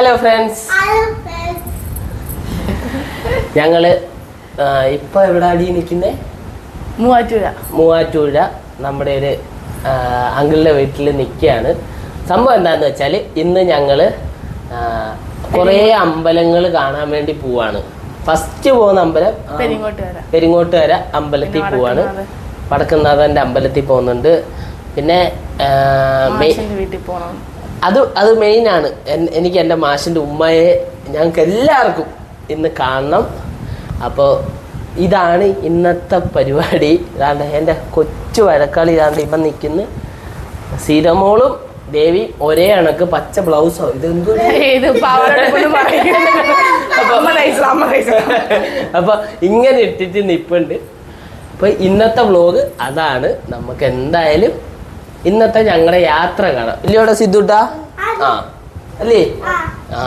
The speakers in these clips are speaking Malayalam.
ഹലോ ഫ്രണ്ട്സ്, ഞങ്ങള് ഇപ്പൊ എവിടാടി നിൽക്കുന്നേ? മൂവാറ്റുപുഴ നമ്മുടെ ഒരു അങ്കിളിന്റെ വീട്ടിൽ നിൽക്കുകയാണ്. സംഭവം എന്താന്ന് വെച്ചാൽ ഇന്ന് ഞങ്ങള് കുറേ അമ്പലങ്ങൾ കാണാൻ വേണ്ടി പോവാണ്. ഫസ്റ്റ് പോകുന്ന അമ്പലം പെരിങ്ങോട്ടുകര അമ്പലത്തിൽ പോവാണ്. വടക്കുംനാഥന്റെ അമ്പലത്തിൽ പോകുന്നുണ്ട്. പിന്നെ അത് മെയിനാണ്. എനിക്ക് എൻ്റെ മാഷിൻ്റെ ഉമ്മയെ ഞങ്ങൾക്ക് എല്ലാവർക്കും ഇന്ന് കാണണം. അപ്പോൾ ഇതാണ് ഇന്നത്തെ പരിപാടി. ഇതാണ്ട് എൻ്റെ കൊച്ചു വഴക്കാളി ഇതാണ്ട് ഇപ്പം നിൽക്കുന്നു. സീതമോളും ദേവി ഒരേ കണക്ക് പച്ച ബ്ലൗസോ ഇതെന്തോ അപ്പൊ ഇങ്ങനെ ഇട്ടിട്ട് നിപ്പുണ്ട്. അപ്പൊ ഇന്നത്തെ വ്ലോഗ് അതാണ്. നമുക്ക് എന്തായാലും ഇന്നത്തെ ഞങ്ങളുടെ യാത്ര കാണാം. ഇല്ലയോടെ സിദ്ധുട്ടാ? ആ അല്ലേ? ആ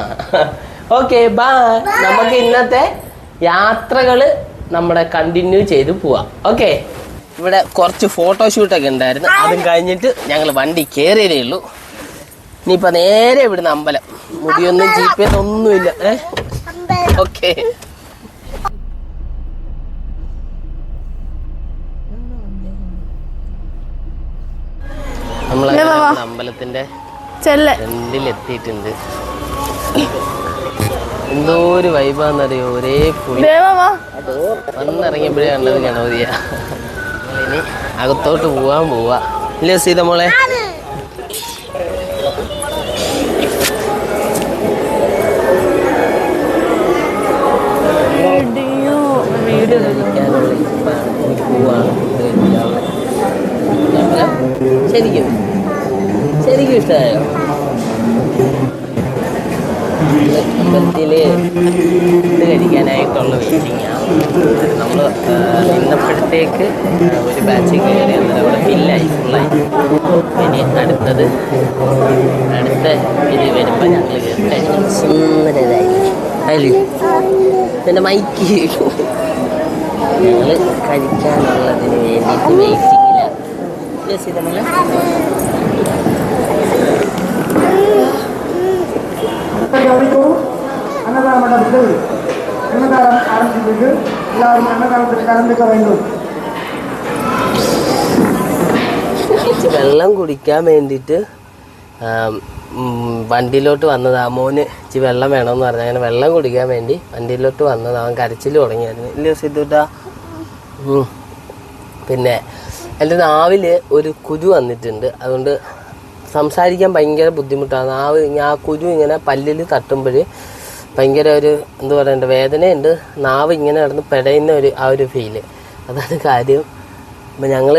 ഓക്കെ ബൈ. നമുക്ക് ഇന്നത്തെ യാത്രകള് നമ്മുടെ കണ്ടിന്യൂ ചെയ്ത് പോവാം. ഓക്കെ, ഇവിടെ കുറച്ച് ഫോട്ടോഷൂട്ടൊക്കെ ഉണ്ടായിരുന്നു. അതും കഴിഞ്ഞിട്ട് ഞങ്ങൾ വണ്ടി കയറിയതേ ഉള്ളൂ. ഇനിയിപ്പോൾ നേരെ ഇവിടുന്ന് അമ്പലം. മുടിയൊന്നും ജീപ്പിയൊന്നും ഒന്നുമില്ല. ഓക്കെ, നമ്മൾ അമ്പലത്തിന്റെ ഫ്രണ്ടിലെത്തിയിട്ടുണ്ട്. എന്തോ ഒരു വൈബാന്നറിയോ, ഒരേ പുളി. വന്നിറങ്ങിയപ്പോഴേ കണ്ടത് ഗണപതിയാ. ഇനി അകത്തോട്ട് പോവാ. ഇല്ലേ സീതമോളെ? വീഡിയോ കഴിക്കാനുള്ള പോവാണ്. ശരിക്കും ഇഷ്ടമായോ? അമ്പലത്തില് ഫുഡ് കഴിക്കാനായിട്ടുള്ള വെയിറ്റിംഗാണ്. നമ്മൾ ഇന്നപ്പോഴത്തേക്ക് ഒരു ബാച്ച് കയറി അന്നേരം അവിടെ ഫുള്ളായി. ഇനി അടുത്ത ഇത് വരുമ്പോൾ ഞങ്ങൾ കഴിക്കും. സുന്ദരരായി അല്ലേ? പിന്നെ മൈക്ക് ഞങ്ങൾ കഴിക്കാനുള്ളതിന് വേണ്ടിയിട്ട് വെയിറ്റിങ്ങിലാണ്. രസിതമല്ല വെള്ളം കുടിക്കാൻ വേണ്ടിയിട്ട് വണ്ടിയിലോട്ട് വന്നതാ. മോന് ഇച്ചി വെള്ളം വേണമെന്ന് പറഞ്ഞാൽ അങ്ങനെ വെള്ളം കുടിക്കാൻ വേണ്ടി വണ്ടിയിലോട്ട് വന്നത്. അവൻ കരച്ചിൽ തുടങ്ങിയായിരുന്നു. ഇല്ലയോ സിദ്ധുട്ടാ? പിന്നെ എൻ്റെ നാവിൽ ഒരു കുരു വന്നിട്ടുണ്ട്. അതുകൊണ്ട് സംസാരിക്കാൻ ഭയങ്കര ബുദ്ധിമുട്ടാണ്. ആ കുരു ഇങ്ങനെ പല്ലിൽ തട്ടുമ്പോൾ ഭയങ്കര ഒരു എന്താ പറയണ്ട വേദനയുണ്ട്. നാവ് ഇങ്ങനെ കിടന്ന് പെടയുന്ന ആ ഒരു ഫീല്. അതാണ് കാര്യം. അപ്പം ഞങ്ങൾ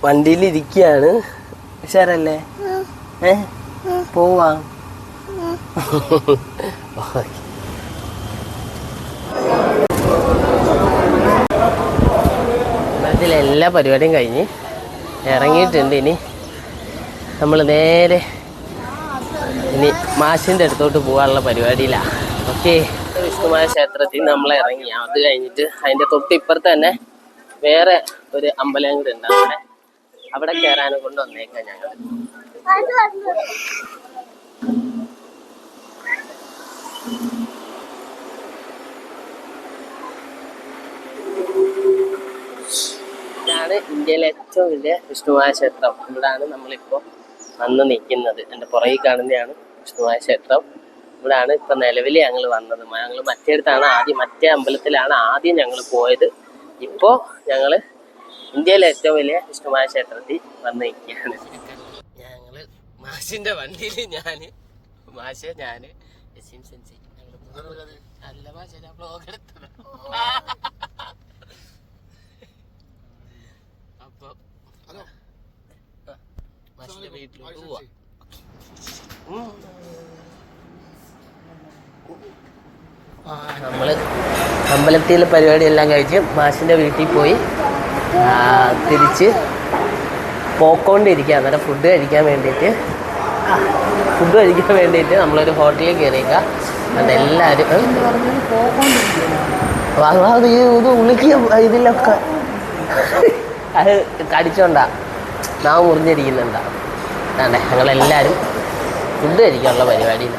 വണ്ടിയിലിരിക്കുകയാണ്. ഉഷാറല്ലേ? പോവാം. എല്ലാ പരിപാടിയും കഴിഞ്ഞ് ഇറങ്ങിയിട്ടുണ്ട്. ഇനി നമ്മൾ നേരെ മാഷിൻ്റെ അടുത്തോട്ട് പോകാനുള്ള പരിപാടിയിലാണ്. ഓക്കെ, വിഷ്ണുമായ ക്ഷേത്രത്തിൽ നമ്മൾ ഇറങ്ങി. അത് കഴിഞ്ഞിട്ട് അതിൻ്റെ തൊട്ടിപ്പുറത്ത് തന്നെ വേറെ ഒരു അമ്പലം കൂടെ ഉണ്ട്. അവിടെ കയറാനും കൊണ്ട് വന്നേക്കാം ഞങ്ങൾ. ഇതാണ് ഇന്ത്യയിലെ ഏറ്റവും വലിയ വിഷ്ണുമായ ക്ഷേത്രം. ഇവിടാണ് നമ്മളിപ്പോൾ വന്ന് നിൽക്കുന്നത്. എൻ്റെ പുറകിൽ കാണുന്നതാണ് വിഷ്ണുമായ ക്ഷേത്രം. ഇവിടാണ് ഇപ്പം നിലവിൽ ഞങ്ങൾ വന്നത്. ഞങ്ങൾ മറ്റേ അമ്പലത്തിലാണ് ആദ്യം ഞങ്ങൾ പോയത്. ഇപ്പോൾ ഞങ്ങൾ ഇന്ത്യയിലെ ഏറ്റവും വലിയ വിഷ്ണുമായ ക്ഷേത്രത്തിൽ വന്ന് നിൽക്കുകയാണ്. ഞങ്ങൾ മാഷിൻ്റെ വണ്ടിയിൽ മാഷ് സെൻസി നല്ല മാഷ ബ്ലോഗ് എടുത്തത്. അപ്പോൾ മാഷിൻ്റെ വീട്ടിലോട്ട് പോവാം. നമ്മൾ അമ്പലത്തിലെ പരിപാടിയെല്ലാം കഴിച്ച് മാഷിൻ്റെ വീട്ടിൽ പോയി തിരിച്ച് പോയിക്കൊണ്ടിരിക്കുക. അന്നേരം ഫുഡ് കഴിക്കാൻ വേണ്ടിയിട്ട് നമ്മളൊരു ഹോട്ടലിൽ കയറിയേക്കാം. അതെല്ലാവരും ഇത് ഉളുക്കിയ ഇതിലൊക്കെ അത് കടിച്ചോണ്ടാ നാവ് മുറിഞ്ഞിരിക്കുന്നുണ്ടാ. അതെ, ഞങ്ങളെല്ലാവരും ഫുഡ് കഴിക്കാനുള്ള പരിപാടിയില്ല.